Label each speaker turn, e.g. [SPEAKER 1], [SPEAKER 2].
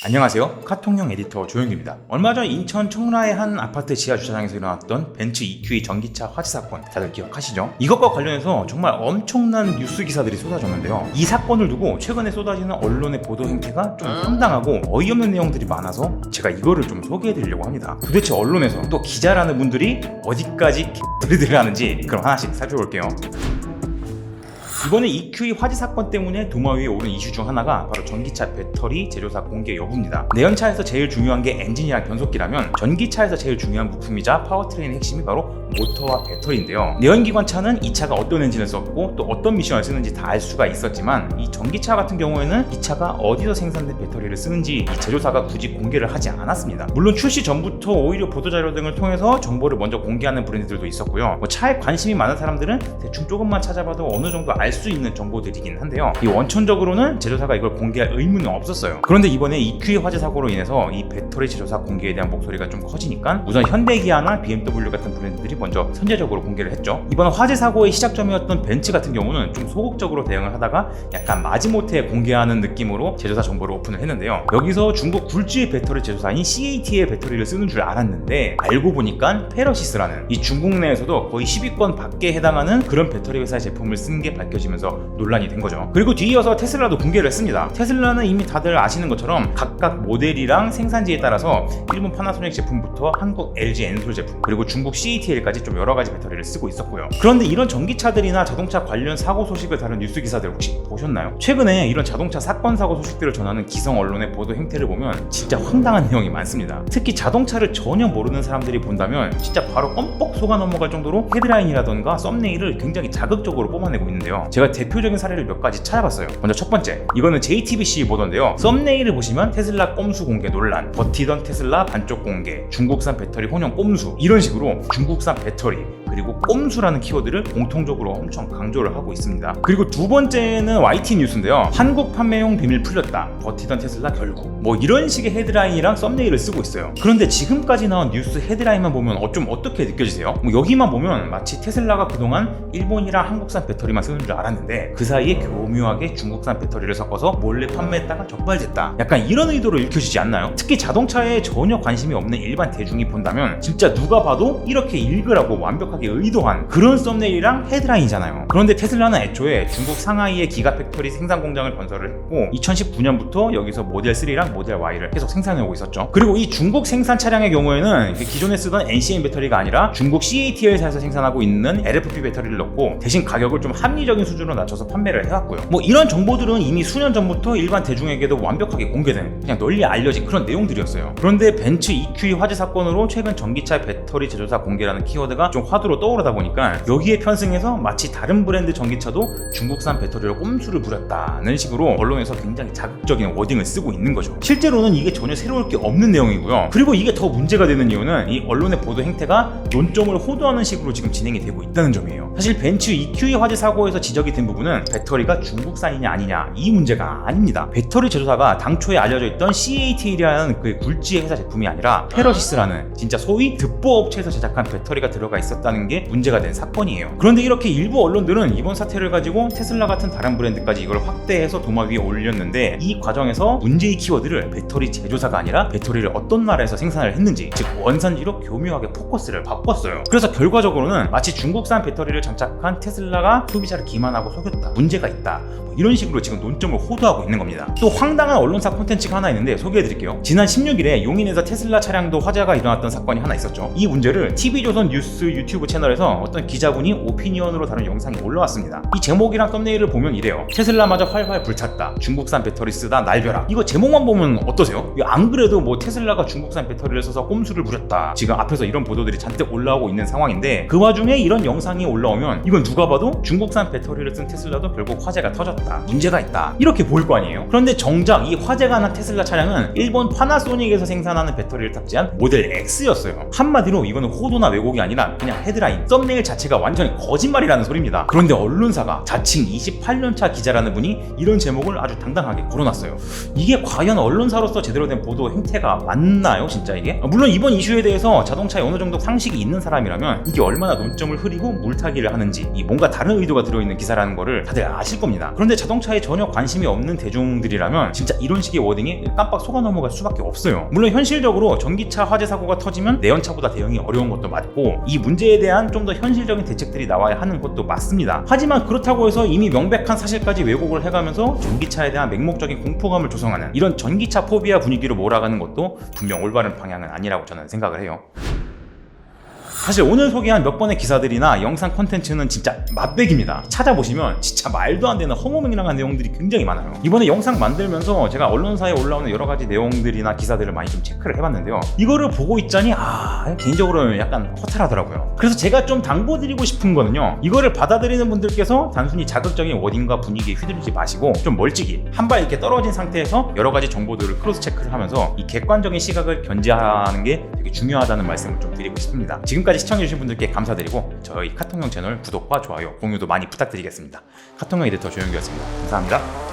[SPEAKER 1] 안녕하세요. 카톡용 에디터 조영규입니다. 얼마 전 인천 청라의 한 아파트 지하 주차장에서 일어났던 벤츠 EQE 전기차 화재 사건 다들 기억하시죠? 이것과 관련해서 정말 엄청난 뉴스 기사들이 쏟아졌는데요. 이 사건을 두고 최근에 쏟아지는 언론의 보도 행태가 좀 황당하고 어이없는 내용들이 많아서 제가 이거를 좀 소개해드리려고 합니다. 도대체 언론에서 또 기자라는 분들이 어디까지 개소리들을 하는지 그럼 하나씩 살펴볼게요. 이번에 EQE 화재 사건 때문에 도마 위에 오른 이슈 중 하나가 바로 전기차 배터리 제조사 공개 여부입니다. 내연차에서 제일 중요한 게 엔진이랑 변속기라면 전기차에서 제일 중요한 부품이자 파워트레인의 핵심이 바로 모터와 배터리인데요. 내연기관차는 이 차가 어떤 엔진을 썼고 또 어떤 미션을 쓰는지 다 알 수가 있었지만 이 전기차 같은 경우에는 이 차가 어디서 생산된 배터리를 쓰는지 이 제조사가 굳이 공개를 하지 않았습니다. 물론 출시 전부터 오히려 보도자료 등을 통해서 정보를 먼저 공개하는 브랜드들도 있었고요. 차에 관심이 많은 사람들은 대충 조금만 찾아봐도 어느 정도 알 수 있는 정보들이긴 한데요. 이 원천적으로는 제조사가 이걸 공개할 의무는 없었어요. 그런데 이번에 EQE 화재 사고로 인해서 이 배터리 제조사 공개에 대한 목소리가 좀 커지니까 우선 현대기아나 BMW 같은 브랜드들이 먼저 선제적으로 공개를 했죠. 이번 화재 사고의 시작점이었던 벤츠 같은 경우는 좀 소극적으로 대응을 하다가 약간 마지못해 공개하는 느낌으로 제조사 정보를 오픈을 했는데요. 여기서 중국 굴지의 배터리 제조사인 CAT의 배터리를 쓰는 줄 알았는데 알고 보니까 페러시스라는 이 중국 내에서도 거의 10위권 밖에 해당하는 그런 배터리 회사의 제품을 쓴 게 밝혀지면서 논란이 된 거죠. 그리고 뒤이어서 테슬라도 공개를 했습니다. 테슬라는 이미 다들 아시는 것처럼 각각 모델이랑 생산지에 따라서 일본 파나소닉 제품부터 한국 LG 엔솔 제품 그리고 중국 CATL까지 좀 여러 가지 배터리를 쓰고 있었고요. 그런데 이런 전기차들이나 자동차 관련 사고 소식을 다룬 뉴스 기사들 혹시 보셨나요? 최근에 이런 자동차 사건 사고 소식들을 전하는 기성 언론의 보도 행태를 보면 진짜 황당한 내용이 많습니다. 특히 자동차를 전혀 모르는 사람들이 본다면 진짜 바로 껌뻑 속아 넘어갈 정도로 헤드라인이라던가 썸네일을 굉장히 자극적으로 뽑아내고 있는데요. 제가 대표적인 사례를 몇 가지 찾아봤어요. 먼저 첫 번째, 이거는 JTBC 보도인데요. 썸네일을 보시면 테슬라 꼼수 공개 논란, 버티던 테슬라 반쪽 공개, 중국산 배터리 혼용 꼼수, 이런 식으로 중국산 배터리 그리고 꼼수라는 키워드를 공통적으로 엄청 강조를 하고 있습니다. 그리고 두 번째는 YT 뉴스인데요. 한국 판매용 비밀 풀렸다, 버티던 테슬라 결국, 뭐 이런 식의 헤드라인이랑 썸네일을 쓰고 있어요. 그런데 지금까지 나온 뉴스 헤드라인만 보면 좀 어떻게 느껴지세요? 뭐 여기만 보면 마치 테슬라가 그동안 일본이랑 한국산 배터리만 쓰는 줄 알았는데 그 사이에 교묘하게 중국산 배터리를 섞어서 몰래 판매했다가 적발됐다, 약간 이런 의도로 읽혀지지 않나요? 특히 자동차에 전혀 관심이 없는 일반 대중이 본다면 진짜 누가 봐도 이렇게 읽으라고 완벽하게 의도한 그런 썸네일이랑 헤드라인이잖아요. 그런데 테슬라는 애초에 중국 상하이에 기가 팩토리 생산 공장을 건설을 했고 2019년부터 여기서 모델 3랑 모델 Y를 계속 생산해오고 있었죠. 그리고 이 중국 생산 차량의 경우에는 기존에 쓰던 NCM 배터리가 아니라 중국 CATL사에서 생산하고 있는 LFP 배터리를 넣고 대신 가격을 좀 합리적인 수준으로 낮춰서 판매를 해왔고요. 뭐 이런 정보들은 이미 수년 전부터 일반 대중에게도 완벽하게 공개된, 그냥 널리 알려진 그런 내용들이었어요. 그런데 벤츠 EQE 화재 사건으로 최근 전기차 배터리 제조사 공개라는 키워드가 좀 화두로 떠오르다 보니까 여기에 편승해서 마치 다른 브랜드 전기차도 중국산 배터리로 꼼수를 부렸다는 식으로 언론에서 굉장히 자극적인 워딩을 쓰고 있는 거죠. 실제로는 이게 전혀 새로울 게 없는 내용이고요. 그리고 이게 더 문제가 되는 이유는 이 언론의 보도 행태가 논점을 호도하는 식으로 지금 진행이 되고 있다는 점이에요. 사실 벤츠 EQE 화재 사고에서 지적이 된 부분은 배터리가 중국산이냐 아니냐 이 문제가 아닙니다. 배터리 제조사가 당초에 알려져 있던 CATL이라는 그 굴지의 회사 제품이 아니라 페러시스라는 진짜 소위 득보 업체에서 제작한 배터리가 들어가 있었다는 게 문제가 된 사건이에요. 그런데 이렇게 일부 언론들은 이번 사태를 가지고 테슬라 같은 다른 브랜드까지 이걸 확대해서 도마 위에 올렸는데 이 과정에서 문제의 키워드를 배터리 제조사가 아니라 배터리를 어떤 나라에서 생산을 했는지, 즉 원산지로 교묘하게 포커스를 바꿨어요. 그래서 결과적으로는 마치 중국산 배터리를 장착한 테슬라가 소비자를 기만하고 속였다, 문제가 있다, 뭐 이런 식으로 지금 논점을 호도하고 있는 겁니다. 또 황당한 언론사 콘텐츠가 하나 있는데 소개해드릴게요. 지난 16일에 용인에서 테슬라 차량도 화재가 일어났던 사건이 하나 있었죠. 이 문제를 TV조선 뉴스 유튜브 채널에서 어떤 기자분이 오피니언으로 다룬 영상이 올라왔습니다. 이 제목이랑 썸네일을 보면 이래요. 테슬라마저 활활 불탔다, 중국산 배터리 쓰다 날벼락. 이거 제목만 보면 어떠세요? 안 그래도 뭐 테슬라가 중국산 배터리를 써서 꼼수를 부렸다, 지금 앞에서 이런 보도들이 잔뜩 올라오고 있는 상황인데 그 와중에 이런 영상이 올라오면 이건 누가 봐도 중국산 배터리를 쓴 테슬라도 결국 화재가 터졌다, 문제가 있다, 이렇게 보일 거 아니에요? 그런데 정작 이 화재가 난 테슬라 차량은 일본 파나소닉에서 생산하는 배터리를 탑재한 모델 X였어요. 한마디로 이거는 호도나 왜곡이 아니라 그냥 헤드라인, 썸네일 자체가 완전히 거짓말이라는 소리입니다. 그런데 언론사가 자칭 28년차 기자라는 분이 이런 제목을 아주 당당하게 걸어놨어요. 이게 과연 언론사로서 제대로 된 보도 행태가 맞나요, 진짜 이게? 물론 이번 이슈에 대해서 자동차에 어느 정도 상식이 있는 사람이라면 이게 얼마나 논점을 흐리고 물타기를 하는지, 이 뭔가 다른 의도가 들어있는 기사라는 거를 다들 아실 겁니다. 그런데 자동차에 전혀 관심이 없는 대중들이라면 진짜 이런 식의 워딩에 깜빡 속아 넘어갈 수밖에 없어요. 물론 현실적으로 전기차 화재 사고가 터지면 내연차보다 대응이 어려운 것도 맞고 이 문제에 대한 좀 더 현실적인 대책들이 나와야 하는 것도 맞습니다. 하지만 그렇다고 해서 이미 명백한 사실까지 왜곡을 해가면서 전기차에 대한 맹목적인 공포감을 조성하는 이런 전기차 포비아 분위기로 몰아가는 것도 분명 올바른 방향은 아니라고 저는 생각을 해요. 사실 오늘 소개한 몇 번의 기사들이나 영상 콘텐츠는 진짜 맛백입니다. 찾아보시면 진짜 말도 안 되는 허무맹랑한 내용들이 굉장히 많아요. 이번에 영상 만들면서 제가 언론사에 올라오는 여러 가지 내용들이나 기사들을 많이 좀 체크를 해봤는데요. 이거를 보고 있자니 개인적으로 약간 허탈하더라고요. 그래서 제가 좀 당부드리고 싶은 거는요, 이거를 받아들이는 분들께서 단순히 자극적인 워딩과 분위기에 휘둘리지 마시고 좀 멀찍이 한 발 이렇게 떨어진 상태에서 여러 가지 정보들을 크로스 체크를 하면서 이 객관적인 시각을 견지하는 게 되게 중요하다는 말씀을 좀 드리고 싶습니다. 지금까지 시청해주신 분들께 감사드리고 저희 카통형 채널 구독과 좋아요, 공유도 많이 부탁드리겠습니다. 카통형 에디터 조영규였습니다. 감사합니다.